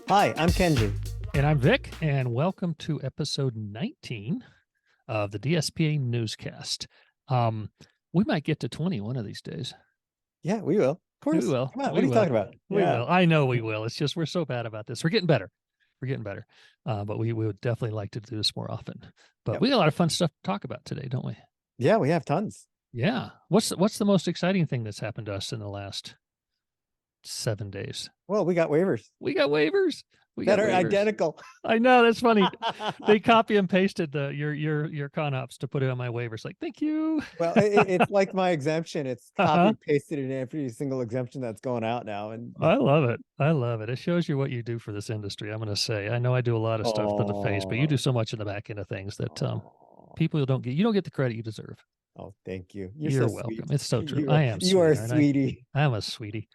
Hi, I'm Kenji. And I'm Vic, and welcome to episode 19 of the DSPA Newscast. We might get to 20 one of these days. Yeah, we will. Of We course. will. Come on, what We are you will. talking about? We Yeah. will. I know we will. It's just we're so bad about this. We're getting better. We're getting better. But we would definitely like to do this more often. But Yep. we got a lot of fun stuff to talk about today, don't we? Yeah, we have tons. Yeah. What's the most exciting thing that's happened to us in the last 7 days? Well, we got waivers We got waivers. We that got are waivers. identical. I know, that's funny. They copy and pasted your con-ops to put it on my waivers. Like, thank you. Well, it's like my exemption. It's Uh-huh. copy pasted in every single exemption that's going out now. And I love it. I love it. It shows you what you do for this industry. I'm going to say, I know I do a lot of stuff to the face, but you do so much in the back end of things that people don't get. You don't get the credit you deserve. Oh, thank you. You're so welcome. sweet. It's so true. You I am. You are a sweet, sweetie. I'm a sweetie.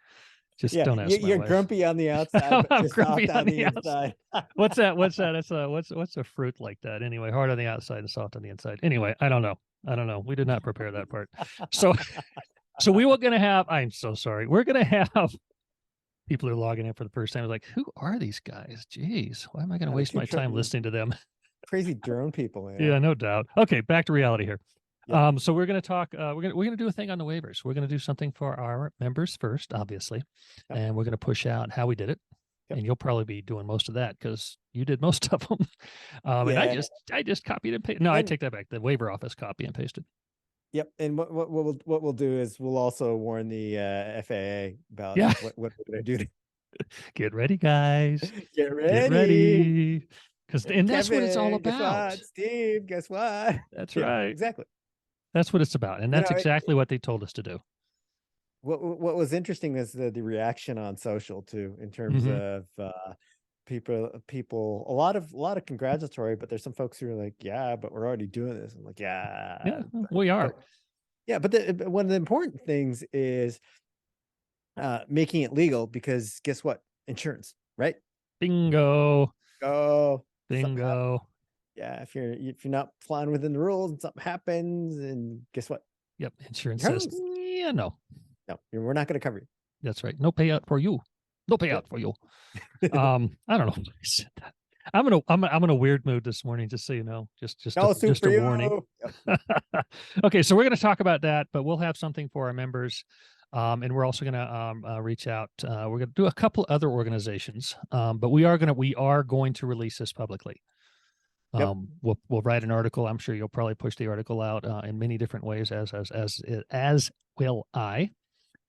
Just Yeah, don't ask my you're wife. grumpy on the outside, but I'm just grumpy soft on the inside. What's that? What's that? It's what's a fruit like that? Anyway, hard on the outside and soft on the inside. Anyway, I don't know. We did not prepare that part. So we were going to have, I'm so sorry. We're going to have people who are logging in for the first time. Like, who are these guys? Jeez, why am I going to waste my time listening to them? Crazy drone people. Yeah, no doubt. Okay, back to reality here. Yeah. So we're going to talk. We're going to do a thing on the waivers. We're going to do something for our members first, obviously, Yep. and we're going to push out how we did it. Yep. And you'll probably be doing most of that because you did most of them. And I just copied and pasted. No, I take that back. The waiver office copy and pasted. Yep, and what we'll do is we'll also warn the FAA about what we're going to do. Get ready, guys. Get ready. Get ready. Because Kevin, that's what it's all about. Guess what? Steve, guess what? That's right. Exactly. That's what it's about, and that's exactly what they told us to do. What was interesting is the reaction on social too, in terms of people. A lot of congratulatory, but there's some folks who are like, yeah, but we're already doing this. I'm like, yeah, we are. But one of the important things is making it legal, because guess what? Insurance, right? Bingo. Oh, bingo. Yeah, if you're not flying within the rules and something happens, and guess what? Yep, insurance says, yeah, no, we're not going to cover you. That's right. No payout for you. No payout for you. I don't know. I said that. I'm in a weird mood this morning, just so you know. Just a warning. Okay, so we're going to talk about that, but we'll have something for our members. And we're also going to reach out. We're going to do a couple other organizations, but we are going to release this publicly. We'll write an article. I'm sure you'll probably push the article out in many different ways, as will I.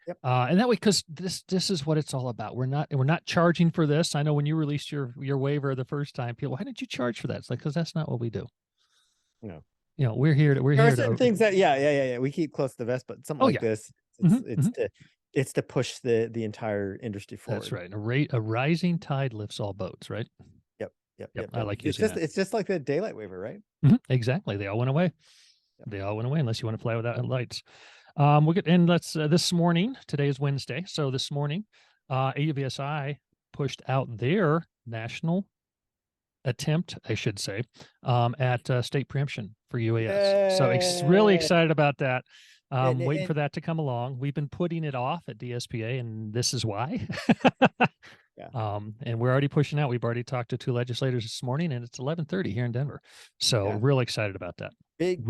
Yep. And that way, because this is what it's all about. We're not charging for this. I know when you released your waiver the first time, people, why didn't you charge for that? It's like, because that's not what we do. No. We're here to certain things that we keep close to the vest, but something like this, it's to push the entire industry forward. That's right. A rising tide lifts all boats, right? Yep. I like using that. It's just like the daylight waiver, right? Exactly. They all went away. Yep. They all went away unless you want to fly without lights. This morning, today is Wednesday. So this morning, AUVSI pushed out their national attempt, I should say, at state preemption for UAS. So really excited about that. Waiting for that to come along. We've been putting it off at DSPA, and this is why. And we're already pushing out. We've already talked to 2 legislators this morning, and it's 11:30 here in Denver. So real excited about that. Big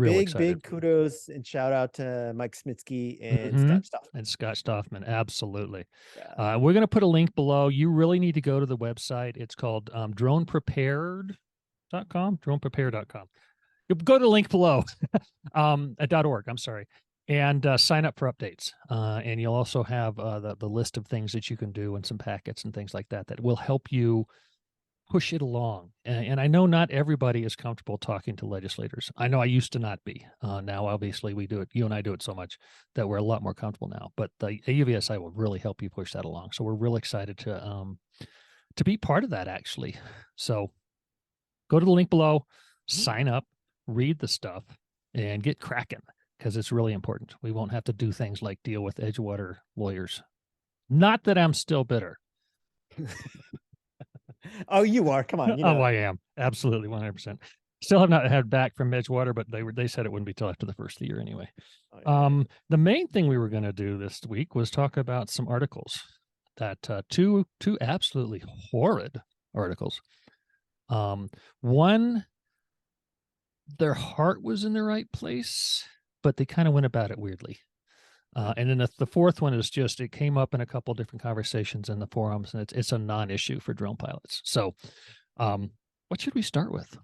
kudos and shout out to Mike Smitsky and Scott Stoffman. Absolutely. We're going to put a link below. You really need to go to the website. It's called droneprepared.com. Droneprepare.com. You go to the link below .org. I'm sorry. And sign up for updates. And you'll also have the list of things that you can do and some packets and things like that will help you push it along. And I know not everybody is comfortable talking to legislators. I know I used to not be. Now, obviously, we do it. You and I do it so much that we're a lot more comfortable now. But the AUVSI will really help you push that along. So we're real excited to be part of that, actually. So go to the link below, sign up, read the stuff, and get cracking, because it's really important. We won't have to do things like deal with Edgewater lawyers. Not that I'm still bitter. Oh, you are. Come on. Oh, I am. Absolutely. 100%. Still have not had back from Edgewater, but they said it wouldn't be till after the first of the year anyway. The main thing we were going to do this week was talk about some articles that two absolutely horrid articles. One, their heart was in the right place, but they kind of went about it weirdly. And then the fourth one is just, it came up in a couple different conversations in the forums, and it's a non-issue for drone pilots. So what should we start with?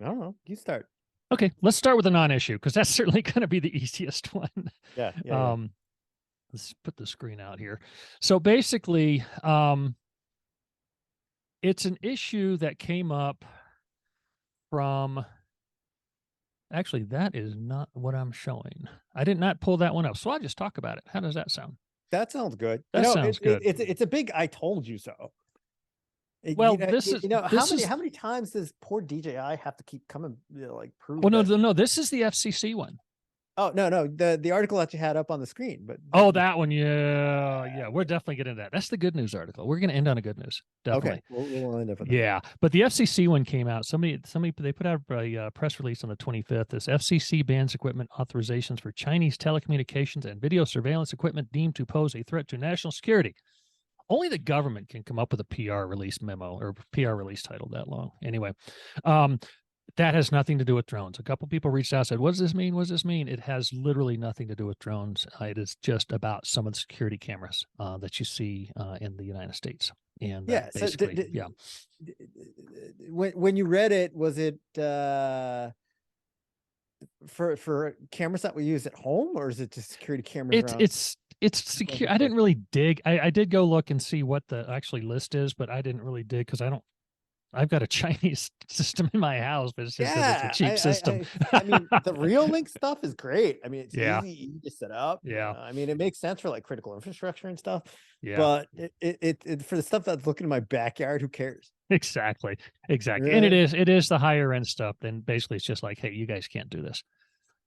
I don't know. You start. Okay, let's start with a non-issue, because that's certainly going to be the easiest one. Yeah. Let's put the screen out here. So basically, it's an issue that came up from, actually, that is not what I'm showing. I did not pull that one up, so I'll just talk about it. How does that sound? That sounds good. That sounds good. It's a big "I told you so." Well, how many times does poor DJI have to keep coming, like, prove? Well, no, this is the FCC one. Oh, no, the article that you had up on the screen, but that one, yeah, we're definitely getting that. That's the good news article. We're going to end on a good news, definitely. Okay, we'll end up with that. Yeah, but the FCC one came out. Somebody they put out a press release on the 25th. This FCC bans equipment authorizations for Chinese telecommunications and video surveillance equipment deemed to pose a threat to national security. Only the government can come up with a PR release memo or PR release title that long. Anyway, that has nothing to do with drones. A couple people reached out and said, what does this mean? What does this mean? It has literally nothing to do with drones. It is just about some of the security cameras that you see in the United States. And basically, yeah. When you read it, was it for cameras that we use at home, or is it just security cameras? It's secure. I didn't really dig. I did go look and see what the actually list is, but I didn't really dig because I've got a Chinese system in my house, but it's just it's a cheap system. I mean, the real link stuff is great. I mean, it's easy to set up. Yeah. I mean, it makes sense for like critical infrastructure and stuff. Yeah. But it for the stuff that's looking in my backyard, who cares? Exactly. Right? And it is the higher end stuff. Then basically it's just like, hey, you guys can't do this.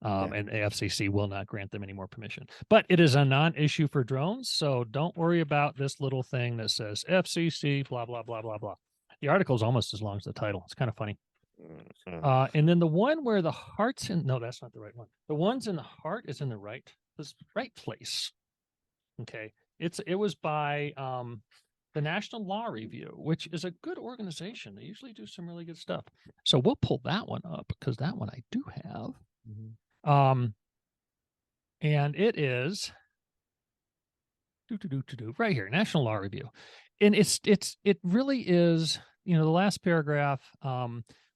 And FCC will not grant them any more permission. But it is a non-issue for drones, so don't worry about this little thing that says FCC, blah, blah, blah, blah, blah. The article is almost as long as the title. It's kind of funny. And then the one where the heart's in, no, that's not the right one. The one's in the heart is in the right place. Okay. It was by the National Law Review, which is a good organization. They usually do some really good stuff. So we'll pull that one up because that one I do have. And it is right here, National Law Review. And it really is, the last paragraph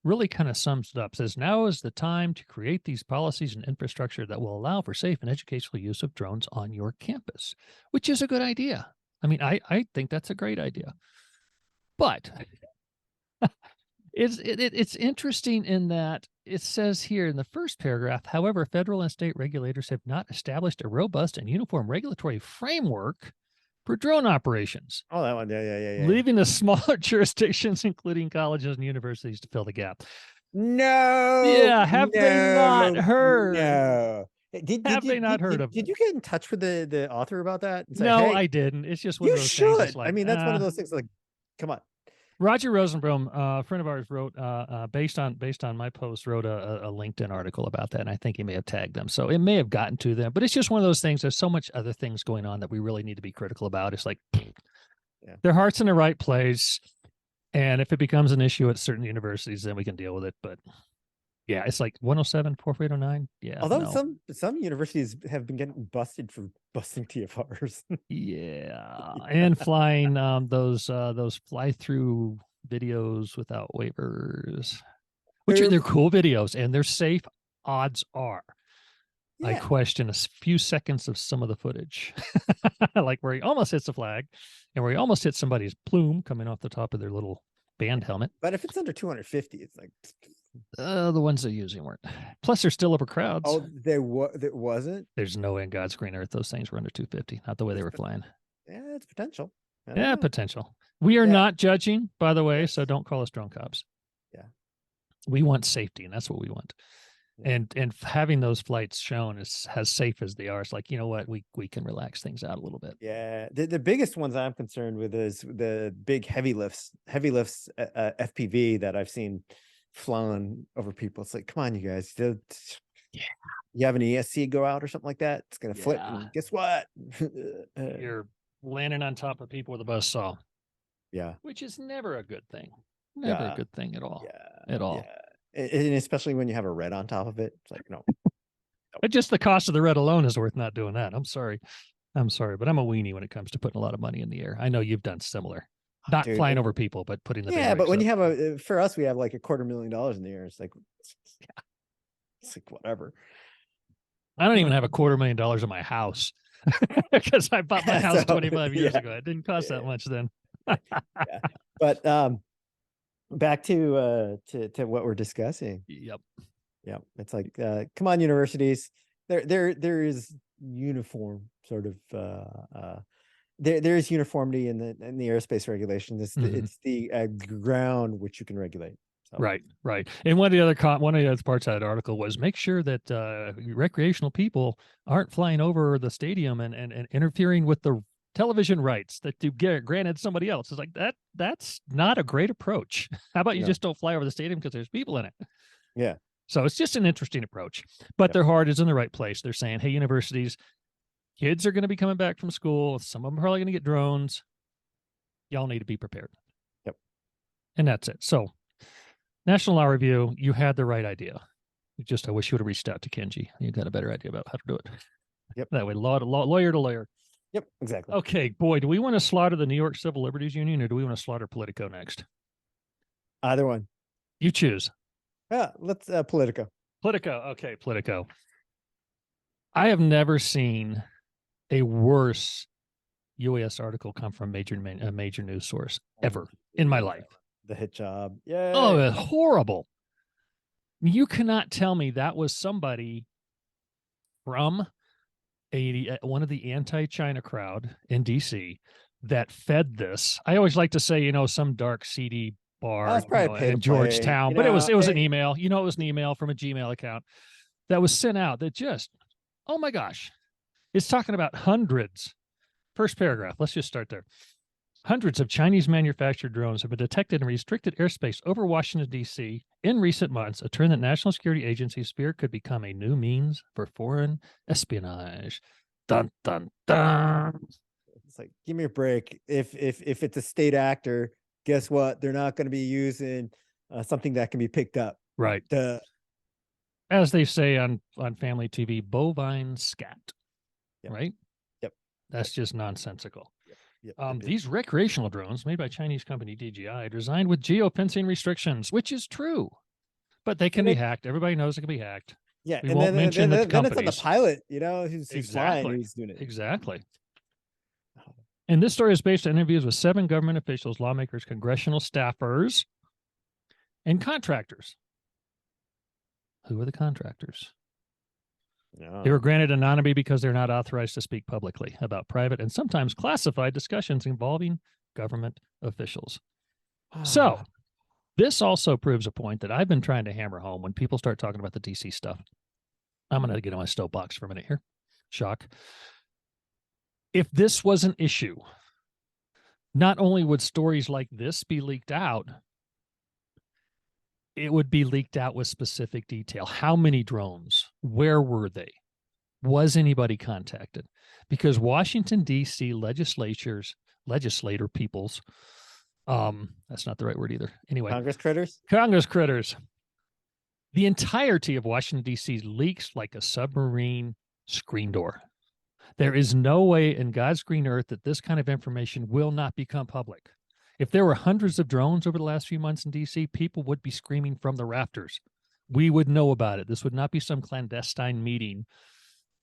really kind of sums it up. It says, now is the time to create these policies and infrastructure that will allow for safe and educational use of drones on your campus, which is a good idea. I mean, I think that's a great idea. But it's interesting in that it says here in the first paragraph, however, federal and state regulators have not established a robust and uniform regulatory framework for drone operations. Oh, that one. Yeah. Leaving the smaller jurisdictions, including colleges and universities, to fill the gap. No. Yeah. Have they not heard? No. Have they not heard of it? Did you get in touch with the author about that? And say, no, hey, I didn't. It's just one of those should. things. Like, I mean, that's one of those things like, come on. Roger Rosenblum, a friend of ours, wrote based on my post, wrote a LinkedIn article about that, and I think he may have tagged them, so it may have gotten to them. But it's just one of those things. There's so much other things going on that we really need to be critical about. It's like their heart's in the right place, and if it becomes an issue at certain universities, then we can deal with it. But yeah, it's like 107, 4809. Yeah. Although some universities have been getting busted for busting TFRs. Yeah, and flying those fly-through videos without waivers, which they're cool videos and they're safe. Odds are, I question a few seconds of some of the footage, like where he almost hits a flag, and where he almost hits somebody's plume coming off the top of their little band helmet. But if it's under 250, it's like. The ones they're using weren't. Plus, they're still over crowds. Oh, there wasn't. There's no way in God's green earth those things were under 250. Not the way they were flying. Yeah, it's potential. Yeah, potential. We are not judging, by the way, so don't call us drone cops. Yeah, we want safety, and that's what we want. And having those flights shown as safe as they are, it's like, you know what, we can relax things out a little bit. Yeah, the biggest ones I'm concerned with is the big heavy lifts FPV that I've seen flown over people. It's like, come on, you guys. You have an ESC go out or something like that, it's gonna flip, and guess what? You're landing on top of people with a buzzsaw. Yeah, which is never a good thing. Never a good thing at all. At all. And especially when you have a red on top of it. It's like, no. But just the cost of the red alone is worth not doing that. I'm sorry, but I'm a weenie when it comes to putting a lot of money in the air. I know you've done similar, not flying over people, but putting the but when you have for us, we have like $250,000 in the air. It's like, it's like whatever. I don't even have $250,000 in my house because I bought my house 25 years ago. It didn't cost that much then. But back to what we're discussing. Yep. It's like, come on, universities. There is uniform sort of there is uniformity in the airspace regulation. It's the ground which you can regulate. So. Right. And one of the other parts of that article was make sure that recreational people aren't flying over the stadium and interfering with the television rights that you get granted somebody else. It's like that's not a great approach. How about you just don't fly over the stadium because there's people in it? Yeah. So it's just an interesting approach, but their heart is in the right place. They're saying, hey, universities, kids are going to be coming back from school. Some of them are probably going to get drones. Y'all need to be prepared. Yep. And that's it. So National Law Review, you had the right idea. I wish you would have reached out to Kenji. You got a better idea about how to do it. Yep. That way, lawyer to lawyer. Yep, exactly. Okay, boy, do we want to slaughter the New York Civil Liberties Union or do we want to slaughter Politico next? Either one. You choose. Yeah, let's Politico. Okay, Politico. I have never seen a worse UAS article come from a major news source ever in my life. The hit job. Yeah. Oh, horrible. You cannot tell me that was somebody from one of the anti-China crowd in DC that fed this. I always like to say, some dark seedy bar in Georgetown, but it was an email. It was an email from a Gmail account that was sent out that just, oh my gosh, it's talking about hundreds. First paragraph. Let's just start there. Hundreds of Chinese manufactured drones have been detected in restricted airspace over Washington, D.C. in recent months, a trend that national security agencies fear could become a new means for foreign espionage. Dun, dun, dun. It's like, give me a break. If it's a state actor, guess what? They're not going to be using something that can be picked up. Right. As they say on family TV, bovine scat. Yep. Right? Yep. That's just nonsensical. Yep. These recreational drones made by Chinese company DJI are designed with geofencing restrictions, which is true, but they can be hacked. Everybody knows it can be hacked. Yeah, we won't mention the companies. Then it's on the pilot, who's flying, who's doing it. Exactly. And this story is based on interviews with 7 government officials, lawmakers, congressional staffers, and contractors. Who are the contractors? No. They were granted anonymity because they're not authorized to speak publicly about private and sometimes classified discussions involving government officials. So this also proves a point that I've been trying to hammer home when people start talking about the DC stuff. I'm going to get on my soapbox for a minute here. Shock. If this was an issue, not only would stories like this be leaked out, it would be leaked out with specific detail. How many drones? Where were they? Was anybody contacted? Because Washington, D.C. legislator peoples, that's not the right word either. Anyway. Congress critters. The entirety of Washington, D.C. leaks like a submarine screen door. There is no way in God's green earth that this kind of information will not become public. If there were hundreds of drones over the last few months in D.C., people would be screaming from the rafters. We would know about it. This would not be some clandestine meeting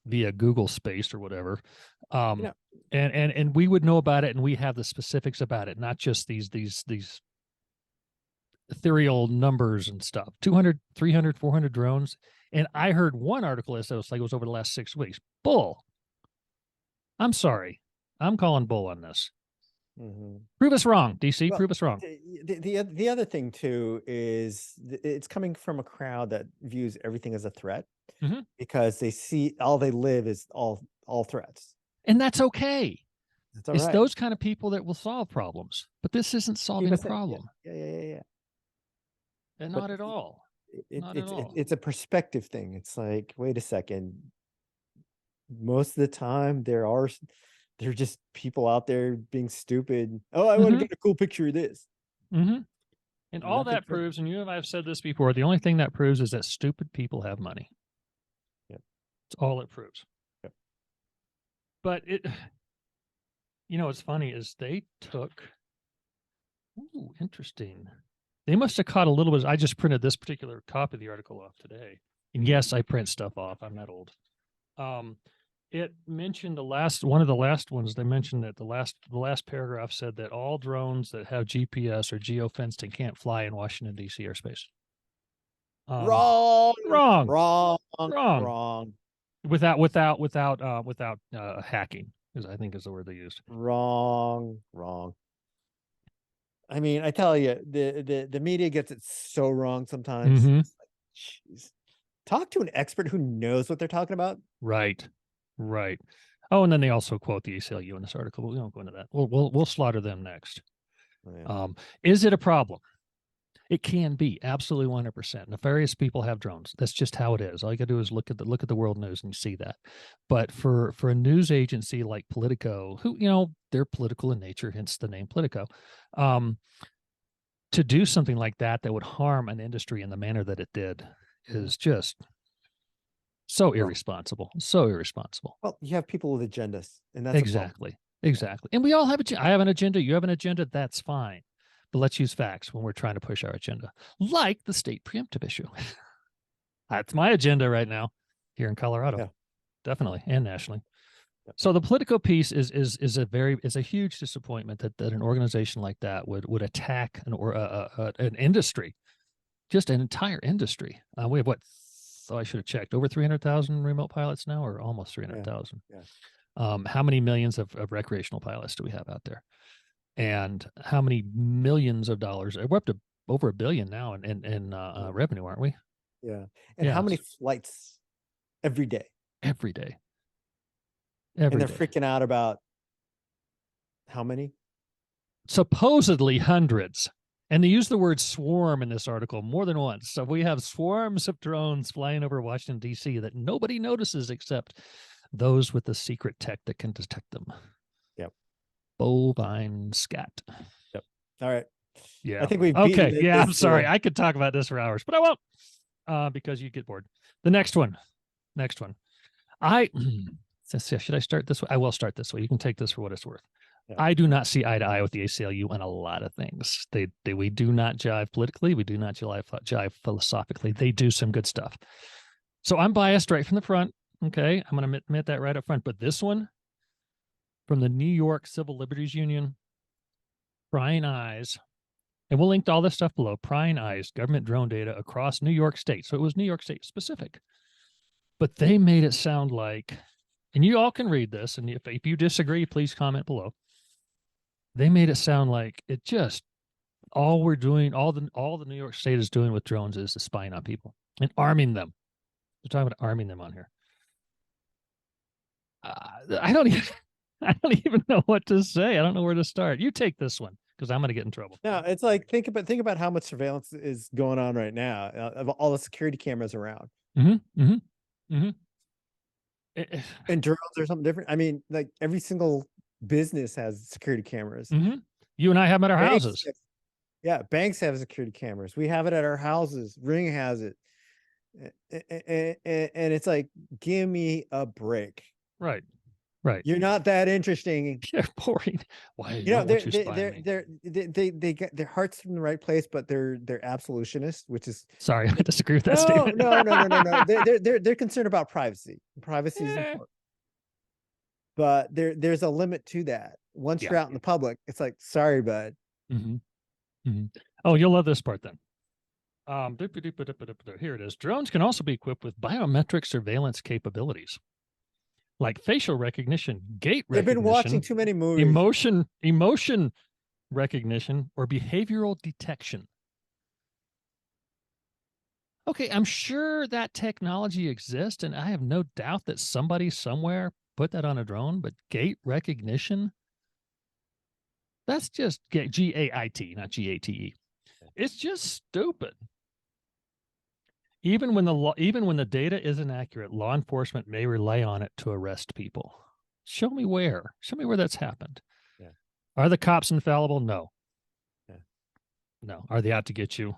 via Google Space or whatever. And we would know about it, and we have the specifics about it, not just these ethereal numbers and stuff. 200, 300, 400 drones. And I heard one article that was like it was over the last 6 weeks. Bull. I'm sorry. I'm calling bull on this. Mm-hmm. Prove us wrong, DC. Prove us wrong. The other thing too is it's coming from a crowd that views everything as a threat because they see all they live is all threats, and that's okay. It's right. Those kind of people that will solve problems, but this isn't solving a problem. Yeah. And not at all. It's a perspective thing. It's like, wait a second. Most of the time, they're just people out there being stupid. Oh, I want to get a cool picture of this. And all Nothing that proves, and you and I have said this before, the only thing that proves is that stupid people have money. Yep. That's all it proves. Yep. But what's funny is they took, interesting. They must have caught a little bit. I just printed this particular copy of the article off today. And yes, I print stuff off. I'm that old. It mentioned one of the last ones. They mentioned that the last paragraph said that all drones that have GPS or geofenced and can't fly in Washington D.C. airspace. Wrong. Without hacking, I think is the word they used. Wrong. I mean, I tell you, the media gets it so wrong sometimes. Mm-hmm. Jeez. Talk to an expert who knows what they're talking about. Right. Oh, and then they also quote the ACLU in this article, but we won't go into that. We'll slaughter them next. Oh, yeah. Is it a problem? It can be, absolutely 100%. Nefarious people have drones. That's just how it is. All you got to do is look at the world news and you see that. But for a news agency like Politico, who they're political in nature, hence the name Politico, to do something like that would harm an industry in the manner that it did is just so irresponsible. Well, you have people with agendas, and that's exactly. And we all have I have an agenda. You have an agenda. That's fine. But let's use facts when we're trying to push our agenda, like the state preemptive issue. That's my agenda right now here in Colorado. Yeah. Definitely, and nationally. Yeah. So the Politico piece is a huge disappointment that an organization like that would attack an industry, just an entire industry. We have I should have checked, over 300,000 remote pilots now, or almost 300,000. Yeah. How many millions of recreational pilots do we have out there? And how many millions of dollars? We're up to over $1 billion now in revenue, aren't we? Yeah. And how many flights every day? Every day. And they're freaking out about how many? Supposedly hundreds. And they use the word swarm in this article more than once. So we have swarms of drones flying over Washington, D.C. that nobody notices except those with the secret tech that can detect them. Yep. Bovine scat. Yep. All right. Yeah. I think we've okay. Yeah. I'm sorry. I could talk about this for hours, but I won't because you get bored. The next one. Should I start this way? I will start this way. You can take this for what it's worth. Yeah. I do not see eye to eye with the ACLU on a lot of things. We do not jive politically. We do not jive philosophically. They do some good stuff. So I'm biased right from the front. Okay. I'm going to admit that right up front. But this one from the New York Civil Liberties Union, prying eyes, and we'll link to all this stuff below, prying eyes, government drone data across New York State. So it was New York State specific. But they made it sound like, and you all can read this, and if you disagree, please comment below. They made it sound like it just all the New York State is doing with drones is spying on people and arming them. They're talking about arming them on here. I don't even know what to say. I don't know where to start. You take this one because I'm going to get in trouble. No, it's like think about how much surveillance is going on right now of all the security cameras around. And drones are something different. I mean, like every single business has security cameras. You and I have them at our houses. Yeah, banks have security cameras. We have it at our houses. Ring has it. And it's like, give me a break. Right. You're not that interesting. They're boring. Why? They get their hearts from the right place, but they're absolutionists, which is sorry, I disagree with that statement. No. They're concerned about privacy. Privacy is important. But there's a limit to that. Once you're out in the public, it's like, sorry, bud. Oh, you'll love this part then. Here it is. Drones can also be equipped with biometric surveillance capabilities, like facial recognition, gait recognition. They've been watching too many movies. Emotion recognition, or behavioral detection. Okay, I'm sure that technology exists, and I have no doubt that somebody somewhere put that on a drone, but gait recognition, that's just G-A-I-T, not G-A-T-E. It's just stupid. Even when the data is inaccurate, law enforcement may rely on it to arrest people. Show me where. Show me where that's happened. Yeah. Are the cops infallible? No. Yeah. No. Are they out to get you?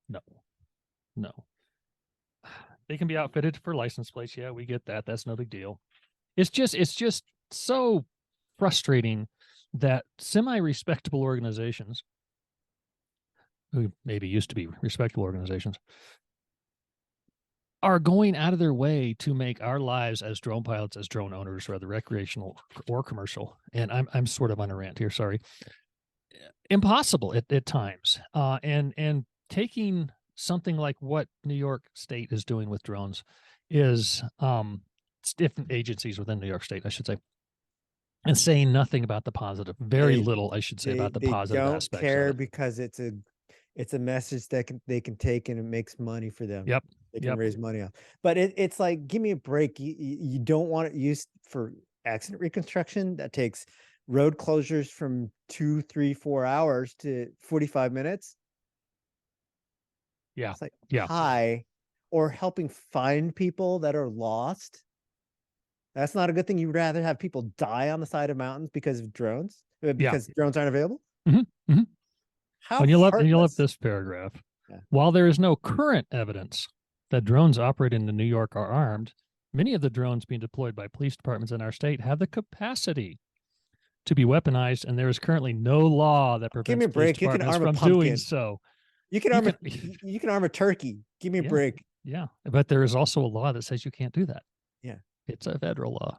No. No. They can be outfitted for license plates. Yeah, we get that. That's no big deal. It's just so frustrating that semi-respectable organizations, who maybe used to be respectable organizations, are going out of their way to make our lives as drone pilots, as drone owners, whether recreational or commercial, and I'm sort of on a rant here, sorry, impossible at times. And taking something like what New York State is doing with drones is different agencies within New York State, I should say, and saying nothing about the positive, very little, I should say, about the They positive don't aspects care of it. because it's a message that they can take and it makes money for them. Yep. They can Yep. raise money off. But it's like, give me a break. You don't want it used for accident reconstruction that takes road closures from 2, 3, 4 hours to 45 minutes. Yeah. It's like, Yeah. hi, or helping find people that are lost. That's not a good thing. You'd rather have people die on the side of mountains because of drones, because drones aren't available. Mm-hmm. Mm-hmm. How And you love heartless. this paragraph. Yeah. While there is no current evidence that drones operating in New York are armed, many of the drones being deployed by police departments in our state have the capacity to be weaponized, and there is currently no law that Give me prevents a police break. You can departments arm a from doing pumpkin. so. You can You arm can- you can arm a turkey. Give me a Yeah. break. Yeah, but there is also a law that says you can't do that. Yeah. It's a federal law.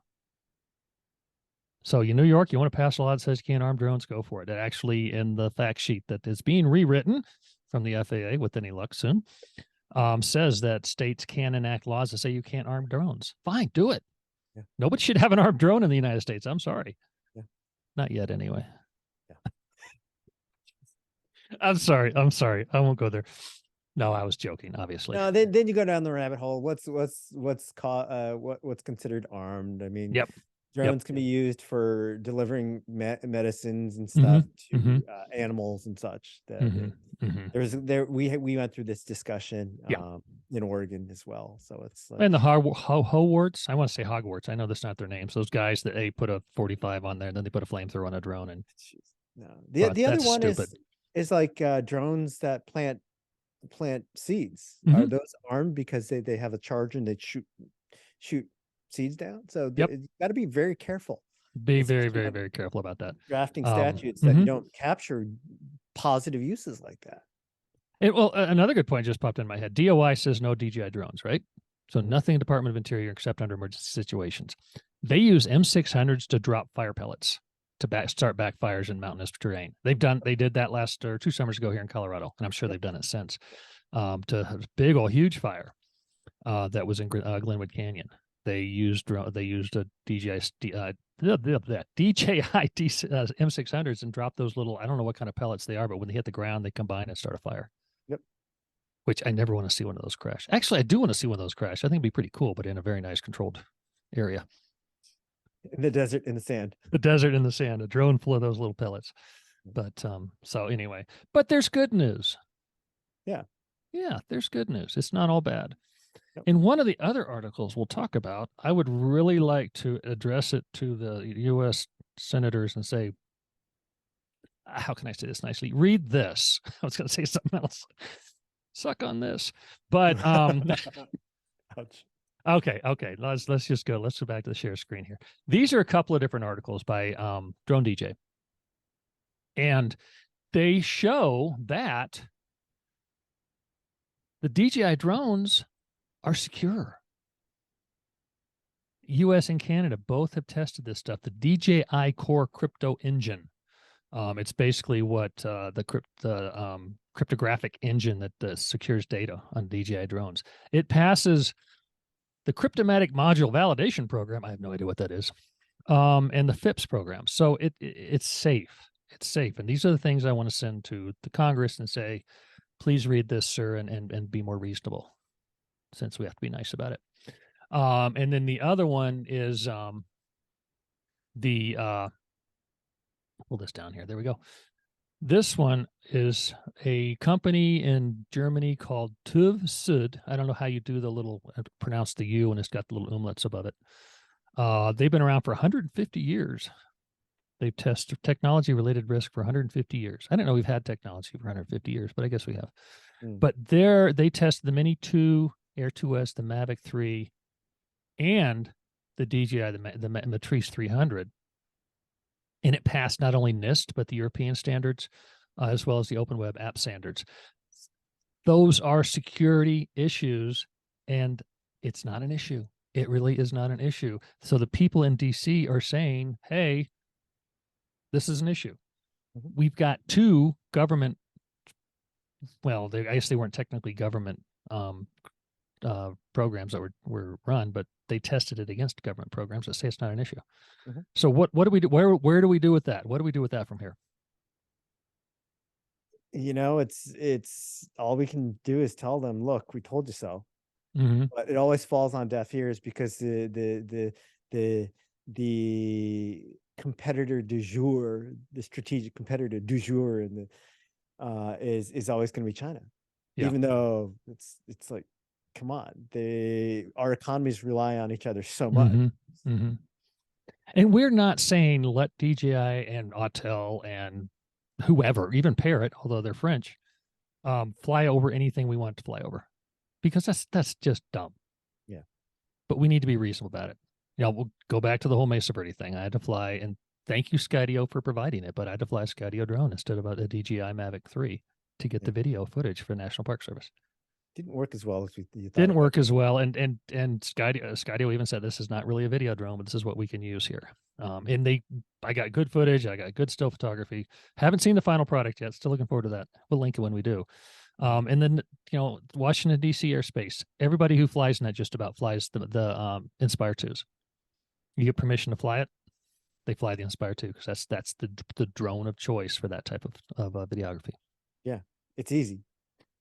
So New York, you want to pass a law that says you can't arm drones, go for it. It actually, in the fact sheet that is being rewritten from the FAA with any luck soon, says that states can enact laws that say you can't arm drones. Fine, do it. Yeah. Nobody should have an armed drone in the United States. I'm sorry. Yeah. Not yet, anyway. Yeah. I'm sorry. I'm sorry. I won't go there. No, I was joking, obviously. No, then you go down the rabbit hole. What's what's considered armed? I mean, Yep. drones can be used for delivering medicines and Mm-hmm. stuff to Mm-hmm. animals and such. Mm-hmm. Mm-hmm. We went through this discussion Yeah. in Oregon as well. So it's like, And the Hogwarts, I want to say Hogwarts. I know that's not their names. Those guys that put a 45 on there, and then they put a flamethrower on a drone, and no. The other that's one stupid. is like drones that plant seeds. Mm-hmm. Are those armed because they have a charge and they shoot seeds down? So Yep. you got to be very careful. Be very, very, very careful about that. Drafting statutes that mm-hmm. you don't capture positive uses like that. Well, another good point just popped in my head. DOI says no DJI drones, right? So Mhm. nothing Department of Interior except under emergency situations. They use M600s to drop fire pellets to start backfires in mountainous terrain. They did that last or 2 summers ago here in Colorado, and I'm sure they've done it since. To a big old huge fire that was in Glenwood Canyon. They used a DJI M600s and dropped those little, I don't know what kind of pellets they are, but when they hit the ground, they combine and start a fire. Yep. Which I never want to see one of those crash. Actually, I do want to see one of those crash. I think it'd be pretty cool, but in a very nice controlled area. In the desert, in the sand. The desert in the sand, a drone full of those little pellets. But so anyway, but there's good news. Yeah. Yeah, there's good news. It's not all bad. Yep. In one of the other articles we'll talk about, I would really like to address it to the U.S. senators and say, how can I say this nicely? Read this. I was going to say something else. Suck on this. But Ouch. Okay. Let's just go. Let's go back to the share screen here. These are a couple of different articles by Drone DJ. And they show that the DJI drones are secure. US and Canada both have tested this stuff. The DJI Core crypto engine. It's basically what the cryptographic engine that secures data on DJI drones. It passes the Cryptomatic Module Validation Program. I have no idea what that is. And the FIPS program. So it's safe. It's safe. And these are the things I want to send to the Congress and say, please read this, sir, and be more reasonable, since we have to be nice about it. And then the other one is pull this down here. There we go. This one is a company in Germany called TÜV Süd. I don't know how you do the little, pronounce the U, and it's got the little umlauts above it. They've been around for 150 years. They've tested technology-related risk for 150 years. I didn't know we've had technology for 150 years, but I guess we have. But they tested the Mini 2, Air 2S, the Mavic 3, and the DJI, the Matrice 300. And it passed not only NIST, but the European standards, as well as the Open Web App standards. Those are security issues, and it's not an issue. It really is not an issue. So the people in DC are saying, hey, this is an issue. We've got two government, well, I guess they weren't technically government programs that were run, but they tested it against government programs that say it's not an issue. So what do we do? Where do we do with that? What do we do with that from here? You know, it's all we can do is tell them, look, we told you so. But it always falls on deaf ears because the competitor du jour, the strategic competitor du jour, and is always going to be China. Even though it's like, come on, our economies rely on each other so much. And we're not saying let DJI and Autel and whoever, even Parrot, although they're French, fly over anything we want to fly over, because that's just dumb. Yeah. But we need to be reasonable about it. You know, we'll go back to the whole Mesa Verde thing. I had to fly, and thank you, Skydio, for providing it, but I had to fly a Skydio drone instead of a DJI Mavic 3 to get the video footage for National Park Service. Didn't work as well as you thought. Didn't work as well, and Skydio even said this is not really a video drone, but this is what we can use here. And I got good footage, I got good still photography. Haven't seen the final product yet. Still looking forward to that. We'll link it when we do. And then, you know, Washington D.C. airspace. Everybody who flies in that just about flies the Inspire 2s. You get permission to fly it, they fly the Inspire 2 because that's the drone of choice for that type of videography. Yeah, it's easy.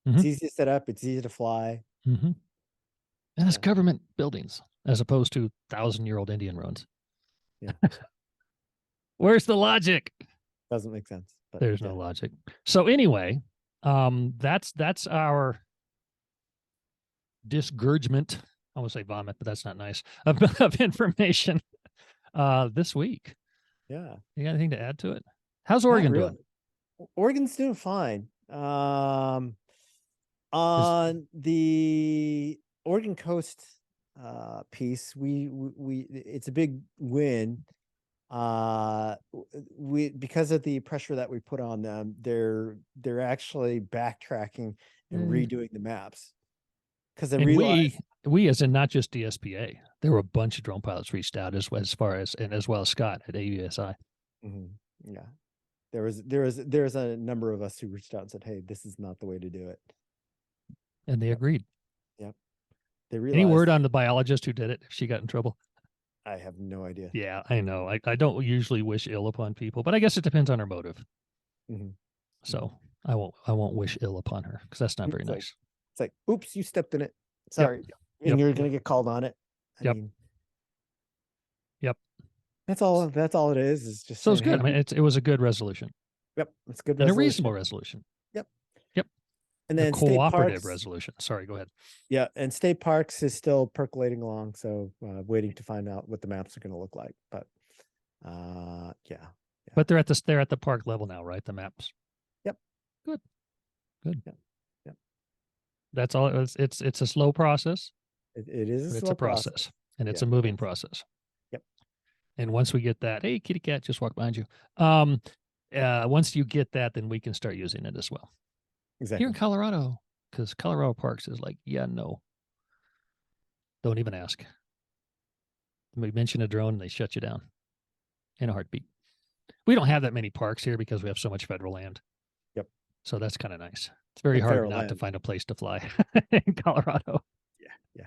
It's easy to set up. It's easy to fly. And it's government buildings as opposed to 1,000-year-old Indian roads. Yeah. Where's the logic? Doesn't make sense. But there's no logic. So anyway, that's our disgorgement. I want to say vomit, but that's not nice, of information this week. Yeah. You got anything to add to it? How's Oregon doing? Oregon's doing fine. On the Oregon coast piece, it's a big win. Because of the pressure that we put on them, they're actually backtracking and redoing the maps. Because they realized we as in not just DSPA, there were a bunch of drone pilots reached out as well as Scott at AUSI. Yeah, there was a number of us who reached out and said, hey, this is not the way to do it. And they agreed. Yep. They realized. Any word on the biologist who did it? If she got in trouble? I have no idea. Yeah, I know. I don't usually wish ill upon people, but I guess it depends on her motive. So I won't wish ill upon her because that's not very nice. It's like, oops, you stepped in it. Sorry. And you're gonna get called on it. I mean, that's all it is. Is just so it's good. I mean, it was a good resolution. Yep, it's good. And a reasonable resolution. Yep. And then cooperative resolution. Sorry, go ahead. Yeah, and state parks is still percolating along, so waiting to find out what the maps are going to look like. But yeah. But they're at the park level now, right? The maps. Yep. Good. Yep. That's all. It's a slow process. It is. It's a process, and it's a moving process. Yep. And once we get that, hey, kitty cat, just walk behind you. Once you get that, then we can start using it as well. Exactly. Here in Colorado, because Colorado Parks is like, yeah, no. Don't even ask. We mention a drone and they shut you down in a heartbeat. We don't have that many parks here because we have so much federal land. Yep. So that's kind of nice. It's very hard not to find a place to fly in Colorado. Yeah.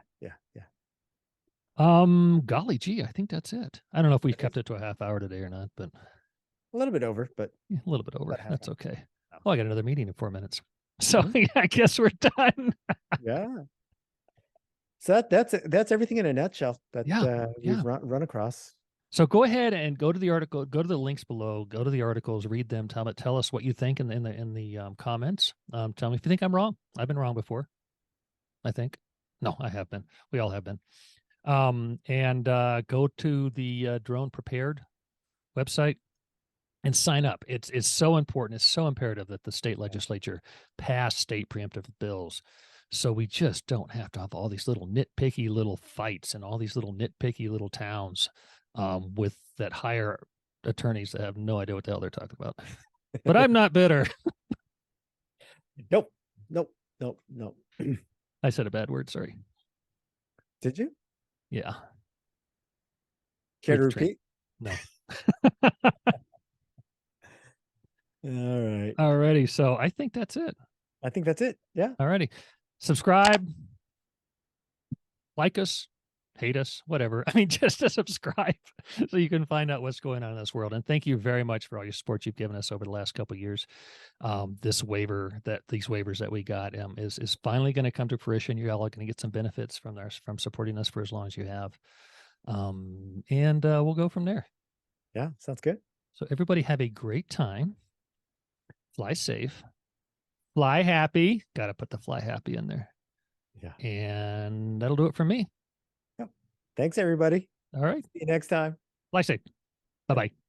Golly gee, I think that's it. I don't know if we've kept it to a half hour today or not, but a little bit over, but a little bit over. That's okay. Oh, I got another meeting in 4 minutes. So I guess we're done. Yeah. So that's everything in a nutshell that we've run across. So go ahead and go to the article, go to the links below, go to the articles, read them, tell us what you think in the comments. Tell me if you think I'm wrong. I've been wrong before. I think. No, I have been. We all have been. And go to the Drone Prepared website. and sign up. It's so important. It's so imperative that the state legislature pass state preemptive bills. So we just don't have to have all these little nitpicky little fights and all these little nitpicky little towns with that hire attorneys that have no idea what the hell they're talking about. But I'm not bitter. Nope. I said a bad word. Sorry. Did you? Yeah. Care to repeat? No. All right. Alrighty. So I think that's it. I think that's it. Yeah. Alrighty. Subscribe, like us, hate us, whatever. I mean, just to subscribe so you can find out what's going on in this world. And thank you very much for all your support you've given us over the last couple of years. These waivers that we got is finally going to come to fruition. You're all going to get some benefits from supporting us for as long as you have. And we'll go from there. Yeah, sounds good. So everybody have a great time. Fly safe. Fly happy. Got to put the fly happy in there. Yeah. And that'll do it for me. Yep. Thanks, everybody. All right. See you next time. Fly safe. Bye-bye.